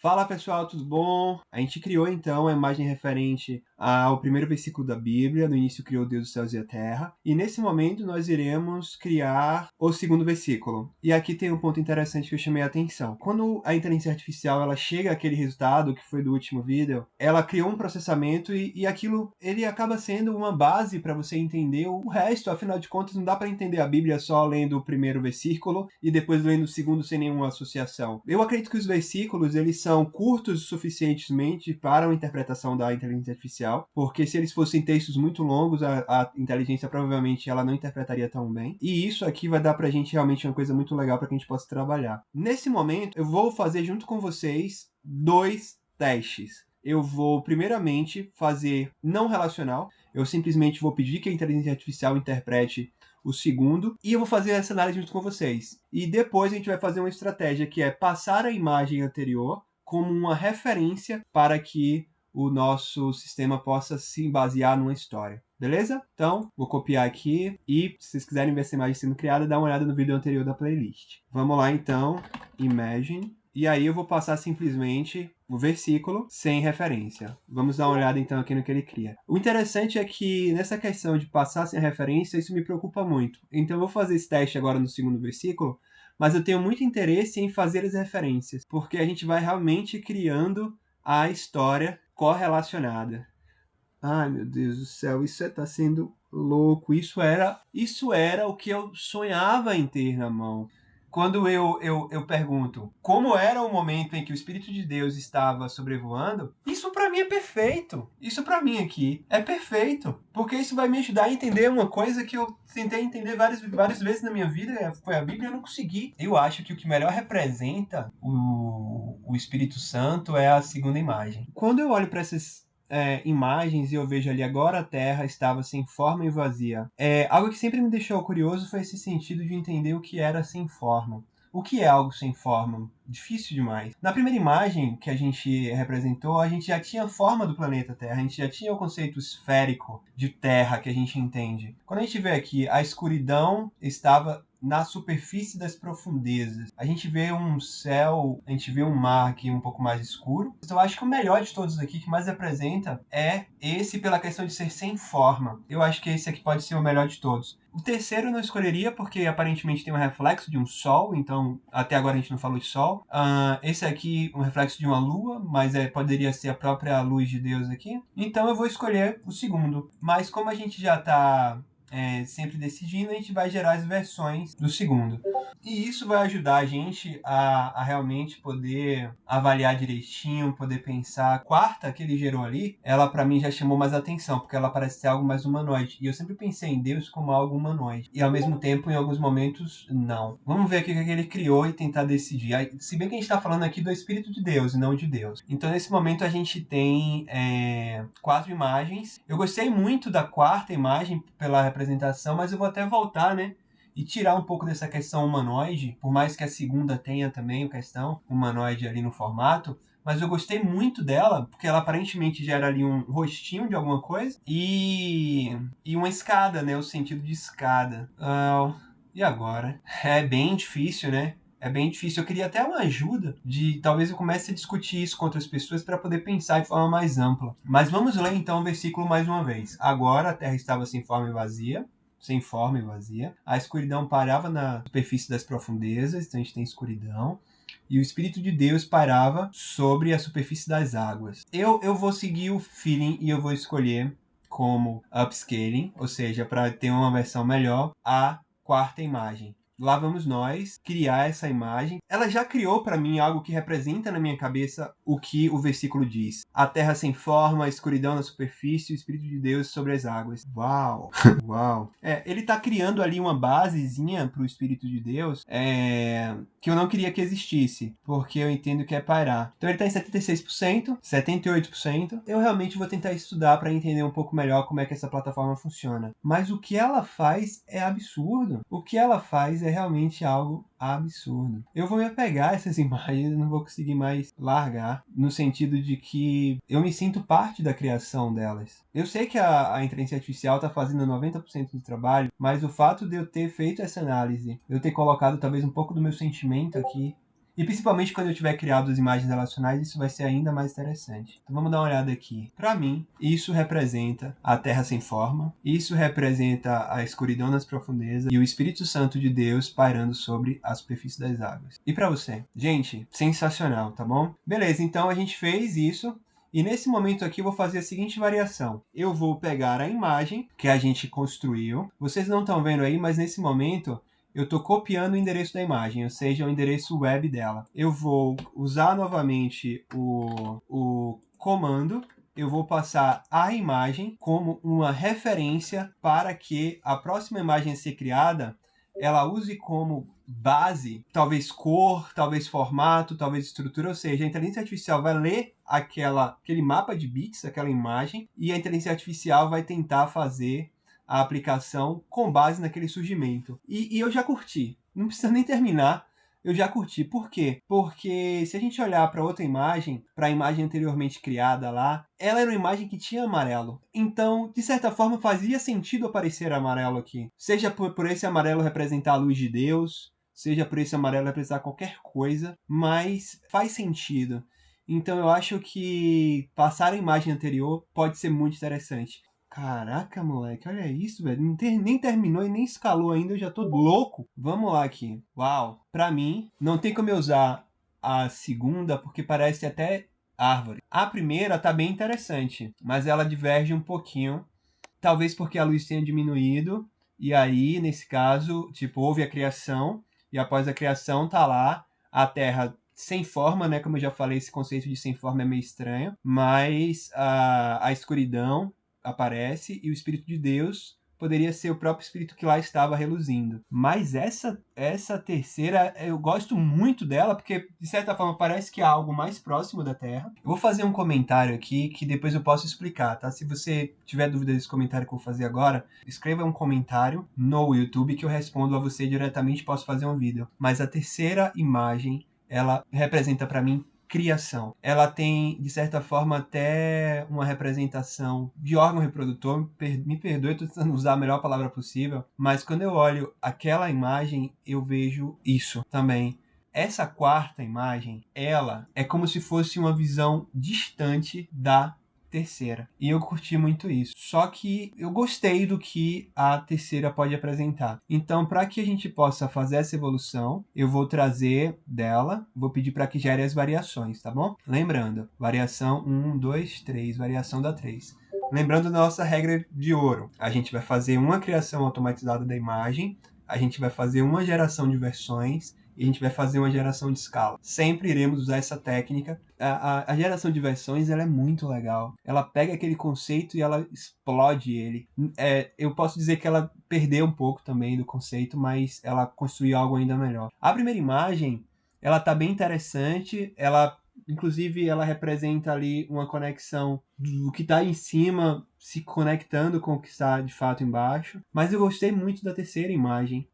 Fala pessoal, tudo bom? A gente criou então a imagem referente ao primeiro versículo da Bíblia, no início criou Deus os céus e a terra, e nesse momento nós iremos criar o segundo versículo. E aqui tem um ponto interessante que eu chamei a atenção. Quando a inteligência artificial ela chega àquele resultado que foi do último vídeo, ela criou um processamento e aquilo ele acaba sendo uma base para você entender o resto. Afinal de contas, não dá para entender a Bíblia só lendo o primeiro versículo e depois lendo o segundo sem nenhuma associação. Eu acredito que os versículos eles são curtos suficientemente para uma interpretação da inteligência artificial, porque se eles fossem textos muito longos, a inteligência provavelmente ela não interpretaria tão bem. E isso aqui vai dar pra gente realmente uma coisa muito legal para que a gente possa trabalhar. Nesse momento, eu vou fazer junto com vocês 2 testes. Eu vou primeiramente fazer não relacional, eu simplesmente vou pedir que a inteligência artificial interprete o segundo, e eu vou fazer essa análise junto com vocês. E depois a gente vai fazer uma estratégia que é passar a imagem anterior como uma referência para que o nosso sistema possa se basear numa história. Beleza? Então, vou copiar aqui e se vocês quiserem ver essa imagem sendo criada, dá uma olhada no vídeo anterior da playlist. Vamos lá então, Imagine. E aí eu vou passar simplesmente o versículo sem referência. Vamos dar uma olhada então aqui no que ele cria. O interessante é que nessa questão de passar sem referência, isso me preocupa muito. Então eu vou fazer esse teste agora no segundo versículo, mas eu tenho muito interesse em fazer as referências, porque a gente vai realmente criando a história correlacionada. Ai, meu Deus do céu, isso está sendo louco. Isso era o que eu sonhava em ter na mão. Quando eu pergunto como era o momento em que o Espírito de Deus estava sobrevoando, isso para mim é perfeito. Isso para mim aqui é perfeito. Porque isso vai me ajudar a entender uma coisa que eu tentei entender várias vezes na minha vida, foi a Bíblia e eu não consegui. Eu acho que o que melhor representa o Espírito Santo é a segunda imagem. Quando eu olho para essas imagens e eu vejo ali agora a Terra estava sem forma e vazia. Algo que sempre me deixou curioso foi esse sentido de entender o que era sem forma. O que é algo sem forma? Difícil demais. Na primeira imagem que a gente representou, a gente já tinha a forma do planeta Terra, a gente já tinha o conceito esférico de Terra que a gente entende. Quando a gente vê aqui, a escuridão estava na superfície das profundezas. A gente vê um céu, a gente vê um mar aqui um pouco mais escuro. Mas eu acho que o melhor de todos aqui, que mais apresenta, é esse pela questão de ser sem forma. Eu acho que esse aqui pode ser o melhor de todos. O terceiro eu não escolheria, porque aparentemente tem um reflexo de um sol, então até agora a gente não falou de sol. Esse aqui, um reflexo de uma lua, mas poderia ser a própria luz de Deus aqui. Então eu vou escolher o segundo. Mas como a gente já está sempre decidindo, a gente vai gerar as versões do segundo. E isso vai ajudar a gente a realmente poder avaliar direitinho, poder pensar. A quarta que ele gerou ali, ela para mim já chamou mais atenção, porque ela parece ser algo mais humanoide. E eu sempre pensei em Deus como algo humanoide. E ao mesmo tempo, em alguns momentos, não. Vamos ver aqui o que ele criou e tentar decidir. Se bem que a gente está falando aqui do Espírito de Deus e não de Deus. Então, nesse momento, a gente tem 4 imagens. Eu gostei muito da quarta imagem pela representação, mas eu vou até voltar, né? E tirar um pouco dessa questão humanoide, por mais que a segunda tenha também a questão humanoide ali no formato, mas eu gostei muito dela, porque ela aparentemente gera ali um rostinho de alguma coisa e uma escada, né? O sentido de escada. E agora? É bem difícil, né? É bem difícil. Eu queria até uma ajuda de talvez eu comece a discutir isso com outras pessoas para poder pensar de forma mais ampla. Mas vamos ler então o versículo mais uma vez. Agora a terra estava sem forma e vazia. Sem forma e vazia. A escuridão parava na superfície das profundezas, então a gente tem escuridão. E o Espírito de Deus pairava sobre a superfície das águas. Eu vou seguir o feeling e eu vou escolher como upscaling, ou seja, para ter uma versão melhor, a quarta imagem. Lá vamos nós criar essa imagem. Ela já criou para mim algo que representa na minha cabeça o que o versículo diz. A terra sem forma, a escuridão na superfície, o Espírito de Deus sobre as águas. Uau! Uau! Ele está criando ali uma basezinha para o Espírito de Deus que eu não queria que existisse, porque eu entendo que é pairar. Então ele está em 76%, 78%. Eu realmente vou tentar estudar para entender um pouco melhor como é que essa plataforma funciona. Mas o que ela faz é absurdo. O que ela faz é realmente algo absurdo. Eu vou me apegar a essas imagens e não vou conseguir mais largar, no sentido de que eu me sinto parte da criação delas. Eu sei que a inteligência artificial está fazendo 90% do trabalho, mas o fato de eu ter feito essa análise, eu ter colocado talvez um pouco do meu sentimento aqui, E principalmente quando eu tiver criado as imagens relacionais, isso vai ser ainda mais interessante. Então vamos dar uma olhada aqui. Para mim, isso representa a terra sem forma, isso representa a escuridão nas profundezas e o Espírito Santo de Deus pairando sobre a superfície das águas. E para você? Gente, sensacional, tá bom? Beleza, então a gente fez isso. E nesse momento aqui eu vou fazer a seguinte variação. Eu vou pegar a imagem que a gente construiu. Vocês não estão vendo aí, mas nesse momento eu estou copiando o endereço da imagem, ou seja, o endereço web dela. Eu vou usar novamente o comando. Eu vou passar a imagem como uma referência para que a próxima imagem a ser criada ela use como base, talvez cor, talvez formato, talvez estrutura, ou seja, a inteligência artificial vai ler aquele mapa de bits, aquela imagem, e a inteligência artificial vai tentar fazer a aplicação com base naquele surgimento. E eu já curti, não precisa nem terminar, eu já curti. Por quê? Porque se a gente olhar para outra imagem, para a imagem anteriormente criada lá, ela era uma imagem que tinha amarelo. Então, de certa forma, fazia sentido aparecer amarelo aqui. Seja por esse amarelo representar a luz de Deus, seja por esse amarelo representar qualquer coisa, mas faz sentido. Então eu acho que passar a imagem anterior pode ser muito interessante. Caraca, moleque, olha isso, velho. Nem terminou e nem escalou ainda, eu já tô louco. Vamos lá aqui. Uau. Pra mim, não tem como eu usar a segunda, porque parece até árvore. A primeira tá bem interessante, mas ela diverge um pouquinho. Talvez porque a luz tenha diminuído. E aí, nesse caso, tipo, houve a criação. E após a criação, tá lá a Terra sem forma, né? Como eu já falei, esse conceito de sem forma é meio estranho. Mas a escuridão aparece e o Espírito de Deus poderia ser o próprio Espírito que lá estava reluzindo. Mas essa terceira, eu gosto muito dela, porque de certa forma parece que é algo mais próximo da Terra. Eu vou fazer um comentário aqui que depois eu posso explicar, tá? Se você tiver dúvida desse comentário que eu vou fazer agora, escreva um comentário no YouTube que eu respondo a você diretamente, posso fazer um vídeo. Mas a terceira imagem, ela representa para mim criação. Ela tem, de certa forma, até uma representação de órgão reprodutor. Me perdoe, estou tentando usar a melhor palavra possível, mas quando eu olho aquela imagem, eu vejo isso também. Essa quarta imagem, ela é como se fosse uma visão distante da terceira. E eu curti muito isso. Só que eu gostei do que a terceira pode apresentar. Então, para que a gente possa fazer essa evolução, eu vou trazer dela, vou pedir para que gere as variações, tá bom? Lembrando, variação 1, 2, 3, variação da 3. Lembrando da nossa regra de ouro, a gente vai fazer uma criação automatizada da imagem, a gente vai fazer uma geração de versões e a gente vai fazer uma geração de escala. Sempre iremos usar essa técnica. A geração de versões ela é muito legal. Ela pega aquele conceito e ela explode ele. Eu posso dizer que ela perdeu um pouco também do conceito, mas ela construiu algo ainda melhor. A primeira imagem, ela tá bem interessante. Inclusive, ela representa ali uma conexão do que está em cima se conectando com o que está de fato embaixo. Mas eu gostei muito da terceira imagem,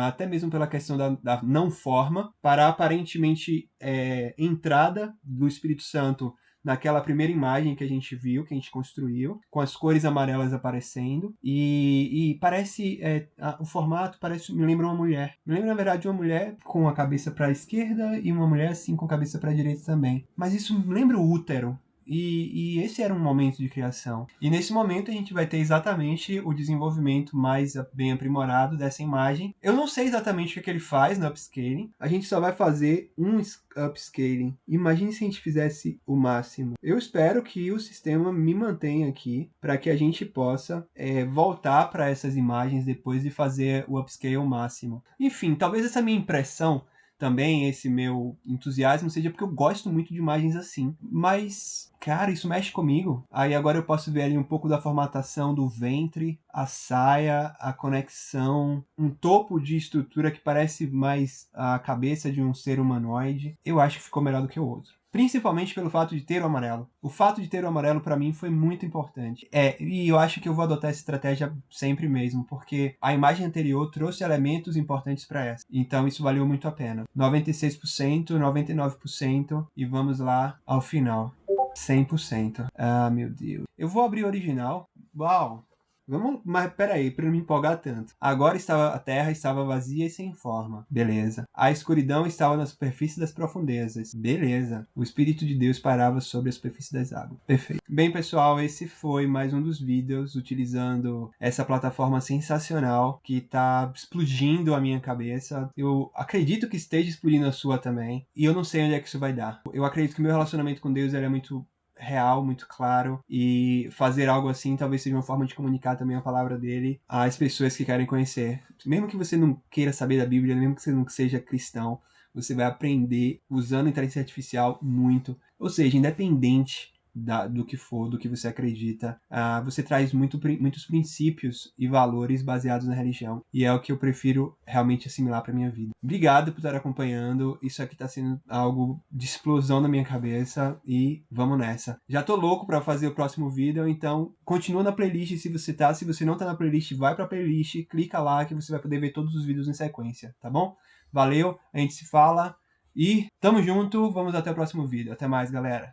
até mesmo pela questão da não forma, para aparentemente entrada do Espírito Santo naquela primeira imagem que a gente viu, que a gente construiu, com as cores amarelas aparecendo, e parece, o formato me lembra uma mulher. Me lembra, na verdade, uma mulher com a cabeça para a esquerda e uma mulher assim com a cabeça para a direita também. Mas isso me lembra o útero. E esse era um momento de criação. E nesse momento a gente vai ter exatamente o desenvolvimento mais bem aprimorado dessa imagem. Eu não sei exatamente o que ele faz no upscaling. A gente só vai fazer um upscaling. Imagine se a gente fizesse o máximo. Eu espero que o sistema me mantenha aqui para que a gente possa voltar para essas imagens depois de fazer o upscale máximo. Enfim, talvez essa minha impressão também, esse meu entusiasmo, seja porque eu gosto muito de imagens assim. Mas, cara, isso mexe comigo. Aí agora eu posso ver ali um pouco da formatação do ventre, a saia, a conexão, um topo de estrutura que parece mais a cabeça de um ser humanoide. Eu acho que ficou melhor do que o outro. Principalmente pelo fato de ter o amarelo. O fato de ter o amarelo para mim foi muito importante. E eu acho que eu vou adotar essa estratégia sempre mesmo, porque a imagem anterior trouxe elementos importantes para essa. Então isso valeu muito a pena. 96%, 99% e vamos lá ao final. 100%. Ah, meu Deus. Eu vou abrir o original. Uau! Mas peraí, para não me empolgar tanto. Agora a terra estava vazia e sem forma. Beleza. A escuridão estava na superfície das profundezas. Beleza. O Espírito de Deus parava sobre a superfície das águas. Perfeito. Bem, pessoal, esse foi mais um dos vídeos utilizando essa plataforma sensacional que está explodindo a minha cabeça. Eu acredito que esteja explodindo a sua também. E eu não sei onde é que isso vai dar. Eu acredito que o meu relacionamento com Deus ele é muito real, muito claro, e fazer algo assim talvez seja uma forma de comunicar também a palavra dele às pessoas que querem conhecer. Mesmo que você não queira saber da Bíblia, mesmo que você não seja cristão, você vai aprender usando a inteligência artificial muito. Ou seja, independente do que for, do que você acredita, você traz muitos princípios e valores baseados na religião. E é o que eu prefiro realmente assimilar para minha vida. Obrigado por estar acompanhando. Isso aqui está sendo algo de explosão na minha cabeça e vamos nessa. Já tô louco para fazer o próximo vídeo, então continua na playlist se você tá. Se você não tá na playlist, vai para a playlist, clica lá que você vai poder ver todos os vídeos em sequência, tá bom? Valeu, a gente se fala e tamo junto. Vamos até o próximo vídeo. Até mais, galera.